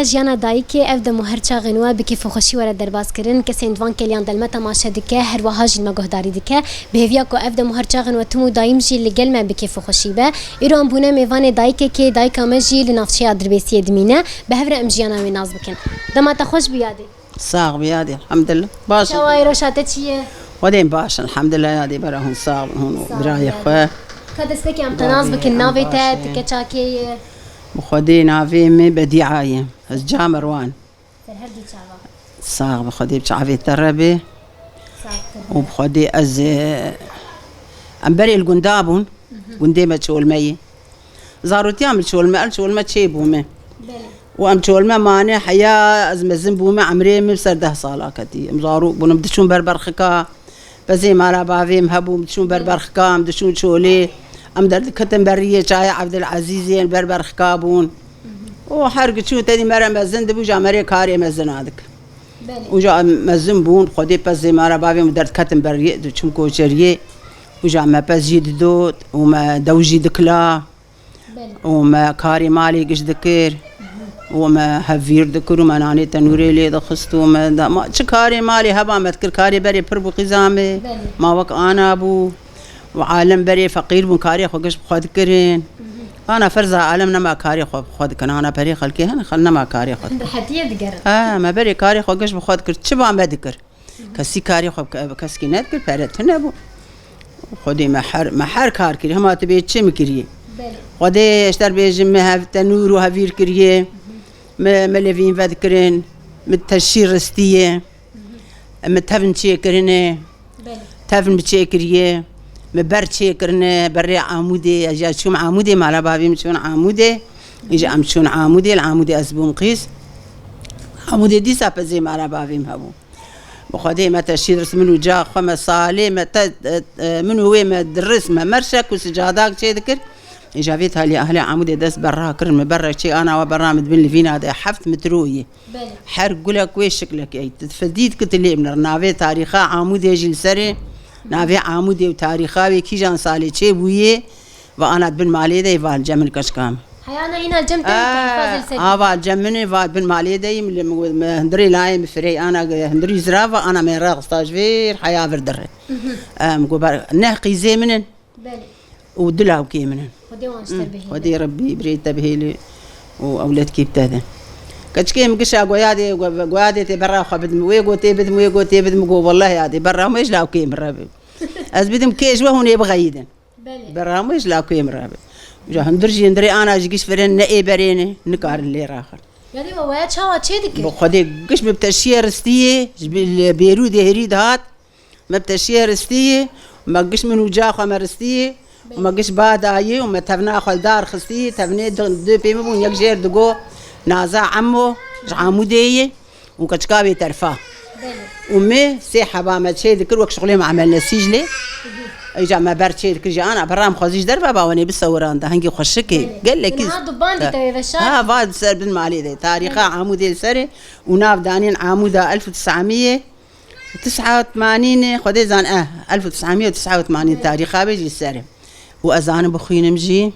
جیانا دایکی اف دم هر چا غنوا بکیف خوشی ور درباز کردن کسین دوان کلیان دلمه تماشا دکه هر وهاج مگهداری دکه بهویا کو اف دم هر چا غنوا تمو دایم جی لگل ما بکیف خوشی به ایران بونه میوان دایکی که دایکا مجی لنافشی دربیسی دمینه به هر ام جیانا وی ناز بکن دما تخوش بیادی صاغ بيادي الحمد لله باش شواي روشاتة چیه ودين باش الحمد لله يادي برا صاغ هون براي خو كدستك ام تناز بكن نافيتا تكچاكي بخدي نافي مي بديعايه از جامروان هردي چاوا صاغ بخدي بشعفي تربي وبخدي از امبري القندابون قنديمه شو المي زاروتي عمل شو الماء تشيبو مي وام شو الماء ماني حياه از مزنبو ما عمري من 10 سالا كتي مزارو بنبدشون بربرخكا بزي مالا بافي مهبو بدشون بربرخكا مدشون شولي ام درد كتم بريه شاي عبد العزيز بربرخكابون وحرق شو تاني مره مزن دبو جامري كاري مزن هذاك وجا مزن بون خدي بزي مالا بافي مدرد كتم بريه دشون كوشريه وجا ما بزيد دوت وما دوجي دكلا وما كاري مالي قش ذكر وما هفير ذكر وما ناني تنوري لي دخست وما ما شكاري مالي هبا ما تذكر كاري بري بربو قزامي ما وك انا ابو وعالم بري فقير بون كاري خو قش بخو ذكرين انا فرزا عالمنا ما كاري خو ذكر انا بري خلكي هنا خلنا ما كاري خو حتيه ذكر ما بري كاري خو قش بخو ذكر تشبا ما ذكر كسي كاري خو كسكي نذكر فرت هنا ابو خدي محر كار كري هما تبي تشم كريه خدي اشتر بيجمها في تنور وهفير كريه ملفين فذكرين متشير رستيه متهفن شيكرنه تهفن بشيكريه مبر شيكرنه بري عمودي اجا شوم عمودي مع بابي مشون عمودي يجي امشون عمودي العمودي اسبون قيس عمودي دي ساب زي مع بابي مهبو بخدي ما تشير منو جا خمس صالي ما منو وين ما درس ما مرشك وسجادك شي ذكر إجابيت هالي أهلي عمودي دس برا كرم برا شيء أنا وبرامج بين اللي فينا هذا حفت متروية حرق قولك ويش شكلك أي تفديد كتلي من نافي تاريخا عمودي جيل سري نافي عمودي وتاريخا وكي جان صالي شيء بويه وأنا بن مالي ده يفعل جمن كشكام حيانا هنا جمت فازل سري فعل جمن يفعل بن مالي ده هندري لاي مفري أنا هندري زرافة أنا من راق ستاجفير حياة فردر مقبر نحقي زي منن ودلها وكي منن ودي ربي بريت بهيلي واولادك بتاذن كتشكي مقشا قوادي تبرا خبد ويقو تبد مقو والله هادي برا ما يجلاو كي مرابي از بدم كيش وهون يبغى يدن برا ما يجلاو كي مرابي جا هندرجي ندري انا جيش فرن نئي بريني نكار اللي راخر يعني ويا تشاوا تشيدك بخدي قش بتشير استيه بيرود هريد هات ما بتشير استيه ما قش منو جا خمرستيه وما قش بعد آيه وما تبنا خل دار خستي تبني دو بيمو بون يكجير دقو نازع عمو عمودية وكتشكابي ترفاه ومي سيحة بامد شيء ذكر وك شغلي ما عملنا سجلي اجا ما برد شيء ذكر جا انا برام خوزيش دربا باوني بالصوران ده هنجي خوشكي قال لك هادو باندي توي بشار ها بعد سر بالمالي ده تاريخها عمودي السري وناف دانين عموده 1989 خدي زان 1989 تاريخها بيجي السري وأذان بخوين مجي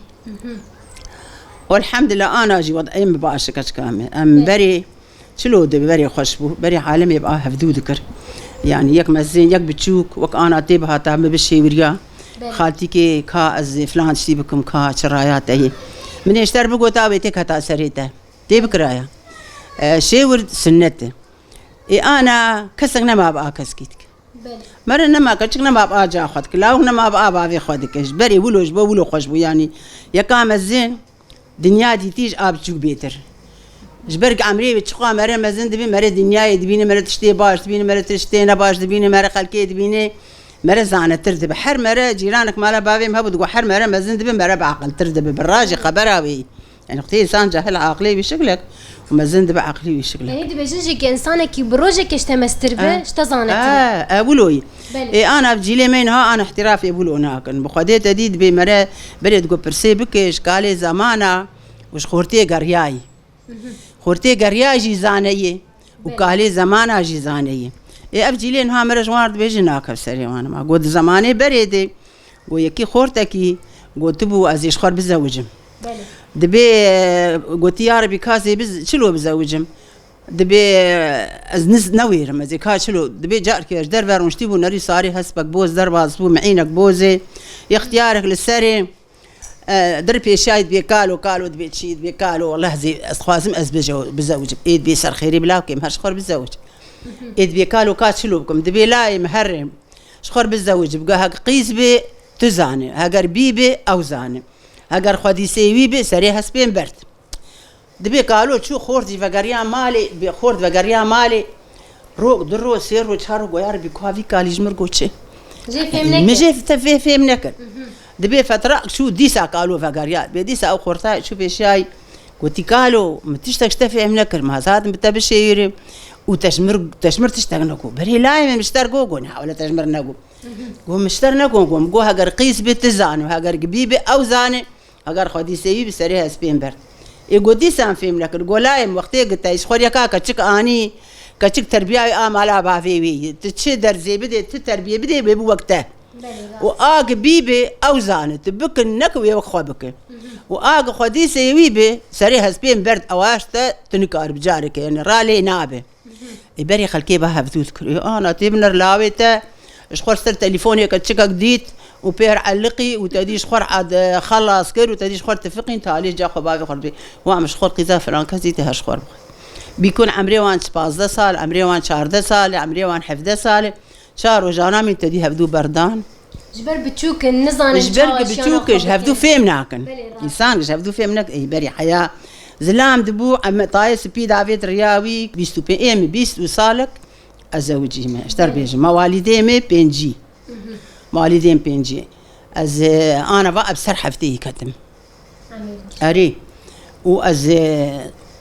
والحمد لله أنا أجي وضعي مباشر كامل أم بري شلو دبي بري خوشبو بري عالم يبقى هفدو ذكر يعني يك مزين يك بتشوك وك أنا تبها تعمل بالشي وريا خالتي كي كا از فلان شي بكم كا شرايات أي من يشتر بقو تابيتك هتا سريته تبك رايا شي ورد سنته أنا كسرنا ما بقى كسكيتك مرنا ما كتشكنا ما بقى جا خدك لا ما بقى بافي خدك ايش بري ولوش بولو خوشبو يعني يا كام زين دنيا دي تيج اب تشوك بيتر جبرك عمري بتشقا مرة مزن دبي مرة دنيا دبيني مرة تشتي باش دبيني مرة تشتي نباش دبيني مرة خلكي دبيني مرة زانة تردب حر مرة جيرانك مالا بافي مهبط وحر مرة مزن دبي مرة بعقل تردب بالراجي خبراوي يعني اختي انسان جاهل عقلي بشكلك ومازن دبا عقلي بشكلك يعني دبا جنجك انسانك بروجك اشتمستربه اشتزانك بولوي انا بجيلي منها انا احترافي بولو هناك بخدي تديد بمره بريد جو برسي بكش قالي زمانه وش خورتي غرياي خورتي غرياي جيزانيه وقالي زمانه جيزانيه ابجيلي انها مره جوارد بيجناك سري وانا ما قد زماني بريدي ويكي خورتكي قلت بو ازيش خور بزوجم دبي قلت يا ربي كاسي شلو بزوجهم دبي از نوير مزي كا شلو دبي جارك در ورمشتيبو نري صاري حسبك بوز درباز بو معينك بوزي اختيارك للسري دربي شايد بيكالو كالو دبي تشيد بيكالو والله زي خوازم از بزوج ايد بيسر خيري بلاكم هشخر بالزوج ايد بيكالو كات شلو بكم دبي لا محرم شخر بالزوج بقى هك قيس بي تزاني هاجر بيبي او زاني هاجر خدي سيوي بي سري حسبين برت دبي قالوا شو خورتي فقريا مالي بخورت فقريا مالي روق درو سيرو تشارو غيار بكوافي كاليج مرغوتشي جي فهمناك مجي فهمناك دبي فتره شو ديسا قالوا فقريا بديسا او خورتا شو في شاي قلت قالوا ما تشتكش تفهمناك ما زاد بتبشيري وتشمر تشتغنكو بري لا مشتركو قلنا ولا تشمرنكو قوم مشترنكو قوم قو هاجر قيس بتزانو هاجر قبيبي او زاني هاجر خدي سيوي بسريها سبين برت يقول دي سام فيم لك القولايم وقتي قلت ايش خور يا كتشك اني كتشك تربيه ام على بافيوي تشدر زي بدي التربيه بدي بوقتها واق بيبي او زانت بك النكوي وخوبك واق خدي سيوي بي سريها سبين برد اواشته تنكار بجارك يعني رالي نابه يبري خلكي بها بتذكر انا تبنر لاويته اش خور صرت تليفوني كتشك جديد وبير علقي وتديش خور عاد خلص كر وتديش خور تفقين تالي جا خبابي خربي وامش خور قذا فرانكا زيتها خور بيكون عمري وان 15 سال عمري وان 14 سال عمري وان 11 سال شهر وجانا من تدي هبدو بردان جبر بتشوك النظام جبر بتشوكش هبدو فهمناكن انسان هبدو فهمناك اي بري حياه زلام دبو عم طايس بي دافيد رياوي بيستو بي ام بيستو سالك ازوجي ما اشتر بيجي مواليدي مي بنجي مواليدين بينجي از انا بقى بسرحه فتي كتم اري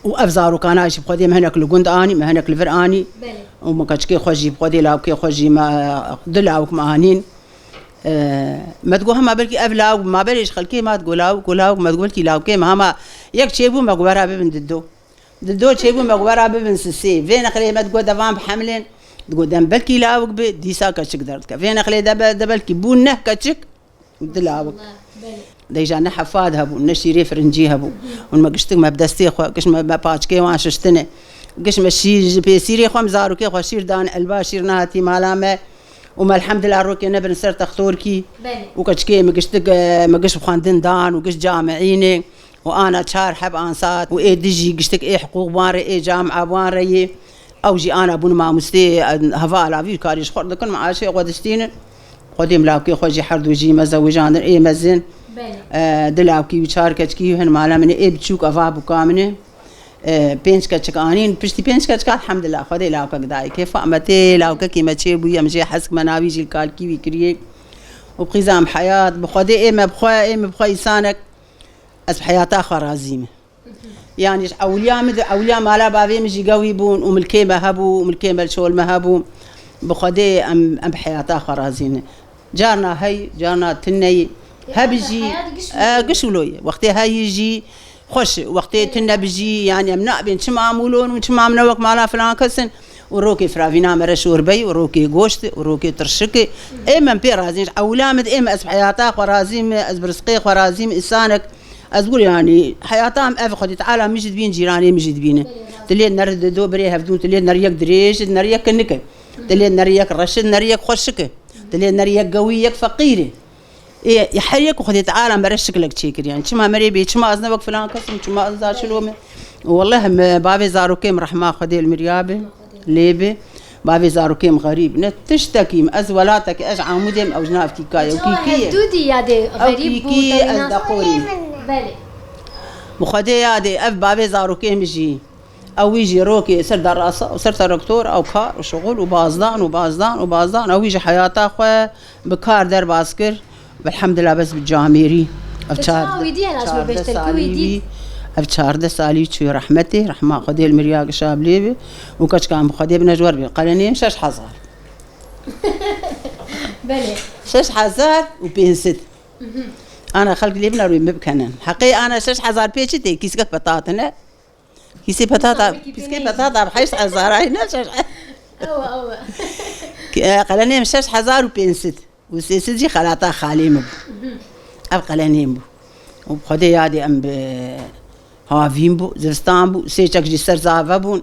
وافزارو كان ايش بخدي مهنك لقند اني مهنك لفراني وما كاتشكي خوجي بخدي لا كي خوجي ما دلاوك معانين ما تقولها ما بالكي افلاو ما باليش خلكي ما تقولاو ما تقول كي لاو كي ما ياك شيبو ما غبرها ببن ددو شيبو ما غبرها ببن سي فين اخري ما تقول دفان بحملين تقول دم بالكي لاوك ديسا كاتشك درتك فين اخلي دبلكي بونه كاتشك دلاوك ديجانا حفاد هبو نشيري فرنجي هبو ونما قشتك ما بدستي خو قش ما باتشكي واششتنه قش مشي بيسيري خو مزارو كي خو شير دان الباشير نهاتي مالامه وما الحمد لله روكي نبر نصير تختوركي وكاتشكي ما قشتك ما قش بخاندن دان وقش جامعيني وانا شهر حب انصات واي دجي قشتك اي حقوق بان اي جامعه بان ري او جي انا بون ما مستي هفا لا في كاريش خرد كن معاشي قدشتين قديم لاوكي خوجي حرد وجي مزوجان اي مزن دلاوكي وشاركتكي هن مالا من اي بتشوك افا بكامنه بينش كتشكانين بشتي بينش كتشك الحمد لله خدي لاوكا داي كيف امتي لاوكا كيما تشيبو مجي حسك مناوي جي الكالكي ويكري وبقزام حياه بخدي اي ما بخوا انسانك اس حياته خرازيمه يعني اولياء مالا بافي مجي قوي بون وملكيمه هبو وملكيمه الشول ما هبو بخدي ام بحياته خرازين جارنا تني هبجي قشولوي وقتي هاي يجي خوش وقتي تنا بجي يعني امنا بين شما مولون وشما منوك مالا فلان كسن وروكي فرافينا مرشور بي وروكي غوشت وروكي ترشكي اما بيرازين اولامد اما اس حياته خرازيم از برسقي خرازيم انسانك أقول يعني حياتهم أفقد تعالى مجد بين جيراني مجد بينه تلين نرد دو بريها بدون تلين نريك دريش نريك كنكه تلين نريك رشد نريك خشكه تلين نريك قويك فقيره إيه يحريك وخذ تعالى مرشك لك تشيكر يعني شما مريبي شما أزنبك فلان قسم شما أزا شلومه والله بابي زاروكيم رحمة خدي المريابة ليبي بابي زاروكيم غريب نتشتكي أزولاتك أج عمودهم أو جنافتي كايا وكيكية دودي يادي غريب وكيكي أزدقوري بله مخدي يادي أف بابي زاروكيم يجي أو يجي روكي سر دراسة وسر دكتور أو كار وشغل وبازدان أو يجي حياته أخوة بكار در باسكر بالحمد لله بس بالجاميري أفشار سالي شو رحمتي رحمة خدي المرياق شاب ليبي وكاش كان بخدي بنجور بي قالني شش حزار بله شش حزار وبينسد أنا خلق ليبنا روي مبكنن حقيقة أنا شش حزار بيشتي كيسك بطاطنا كيسي بطاطا بحيش حزار هاي نشش قالني شش حزار وبينسد وسيسدي خلاطة خالي مب أبقى لنيمبو وبخدي يادي ام هافين بو زرستان بو سيشك جي سر زافبون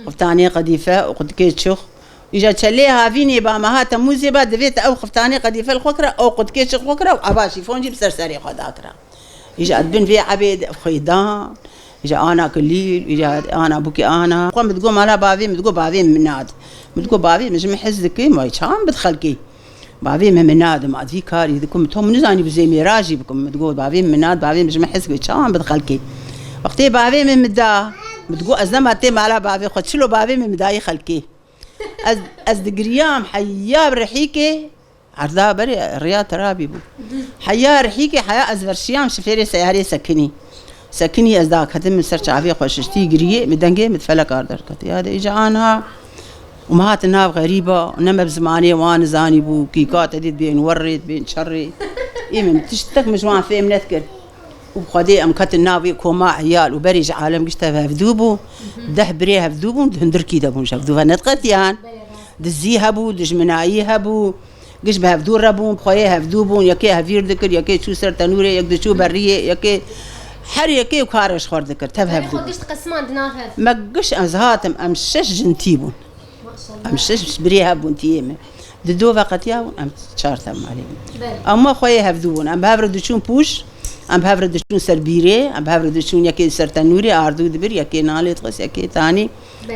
خفتاني قديفه وقد كيتشخ إجا تشلي هافيني با ما هات موزي با دفيت او خفتاني قديفه الخكره او قد كيتشخ خكره وعباشي فونجي بسرسري خداكره إجا ادبن في عبيد خيدان إجا أنا كليل إجا أنا بوكي أنا قام بتقوم على بافي بتقول بافي من ناد بتقول بافي مش محزكي ما يشام بدخلكي بافي من ناد ما في كاري ذكم توم نزاني بزي ميراجي بكم بتقول بافي من ناد بافي مش محزكي شام بدخلكي وقتي بافي من مدا بتقول أزلما تيم على بافي خد شلو بافي من مدا يخلكي أز دقريام حيا برحيكي عرضها بري الرياض ترابي بو حيا رحيكي حيا أزفرشيام شفيري سياري سكني أزداك هدم من سرچ عافية خوششتي قريه مدنجي متفلك أردر كتي هذا إجا عنها ومهات الناب غريبة نما بزماني وأنا زاني بو كيكات أديت بين وريت بين شري إيمن تشتك مجوان في نذكر وبخدي أم كت النابي كوما عيال وبريج عالم قشتها بذوبو ده بريها بذوبو دهندر كيدا بونش بذوبها نتقتيان دزيها بو دجمنايها بو قش بها بذور ربون بخويها بذوبون يكيها فير ذكر يكي شو سر تنوري يكدو شو بريه يكي حريكي وكارش خور ذكر تبها بذوب خدش قسمان دناها ما قش أزهاتم أم شش جنتيبون أم شش بريها بونتيمه ددوفا قتياون أم شارتم عليهم أما خويها بذوبون أم بهافردو شون بوش أم بهافردو شون سربيري أم بهافردو شون يكي سر تنوري أردو دبر يكي نالي تقص يكي تاني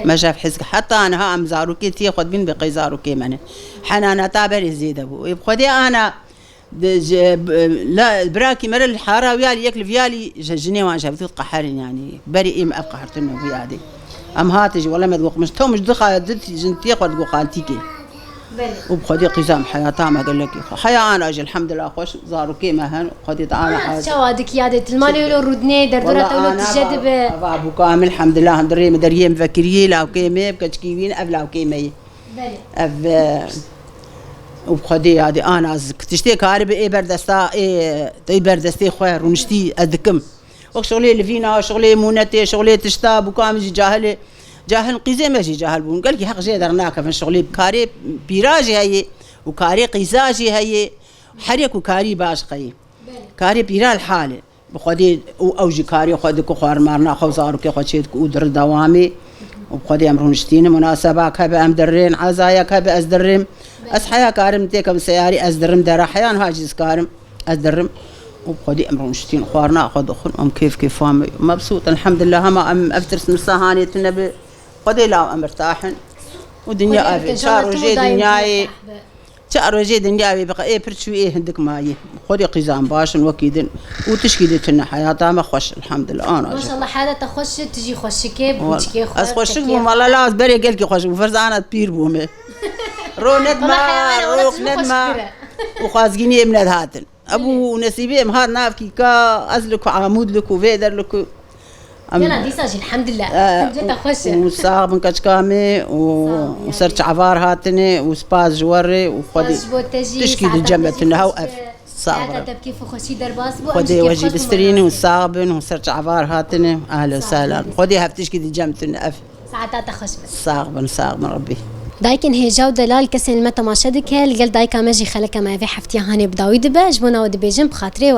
ما شاف حزق حتى أنا ها أم زاروكي تي خد بين بقي زاروكي منه حنانا تابر زيد أبو يبخدي أنا لا براكي مرة الحارة ويالي يكل فيالي جنيه وان شافتو قحرين يعني بري إم أبقى حرتنا ويادي أم هاتج ولا ما تقول مش تو مش دخل دت جنتي قد تقول قالتيكي وبخدي قزام حياتها ما قال لك حياة أنا أجي الحمد لله خوش زاروكي مهن خدي تعالى حاجة شو هذيك يادة المالي ولو ردني دردورة تقولوا تجدب أبو كامل الحمد لله هندري مدرية مفكرية لا وكيمة بكتشكيين أبلا وكيمة أب وبخدي هذه أنا تشتي كارب إيه بردستا إيه تي بردستي خوير ونشتي أذكم وشغلي اللي فينا شغلي مونتي شغلي تشتاب وكامل جاهل قيزة ما جي جاهل بون قال لي حق جي درناك في شغلي بكاري بيراجي هي وكاري قيزاجي هي حريك وكاري باش قي كاري بيرا الحالة بخدي أوجي كاري خدك وخار مارنا خوزارك يا خدشيتك ودر دوامي وبخدي أمرون شتين مناسبة كبا أم درين عزايا كبا أزدرم أصحيا كارم تيكم سياري أزدرم در أحيان هاجز كارم أزدرم وبخدي أمرون شتين خوارنا خد أخن أم كيف فامي مبسوط الحمد لله ما أم أفترس نرساهاني تنبي خدي لا أم مرتاحن ودنيا أبي شهر وجي دنياي شهر وجي دنياي بقى إيه برشوا إيه هندك ماي خدي قزام باشن وكيدن وتشكيلتنا حياتها ما خوش الحمد لله أنا ما شاء الله حالة تخش تجي خوشكي بوجكي خوش أس خوشك بوم الله لا بري قال كي خوش وفرز أنا تبير بومه روند ما روند ما وخازقيني من هاتن أبو نسيبي مهار نافكي كا أزلك وعمود لك وفيدر لك يلا دي ساجي الحمد لله جيت أخش وصاغ من كشكامي وصرت عفار هاتني وسباز جوري وخدي تشكي الجنبة إنها صعبة تبكي فخشي درباس بو خدي وجي بستريني وصاغبن وصرت عفار هاتني أهلا وسهلا خدي هفتشكي الجنبة إنها ساعات تخش صاغبن ربي دايكن هي جودة لال كسن المتى ما شدك هل قال دايكا ماجي خلك ما في حفتي هاني بداوي دبا جبنا ودبيجن بخاطري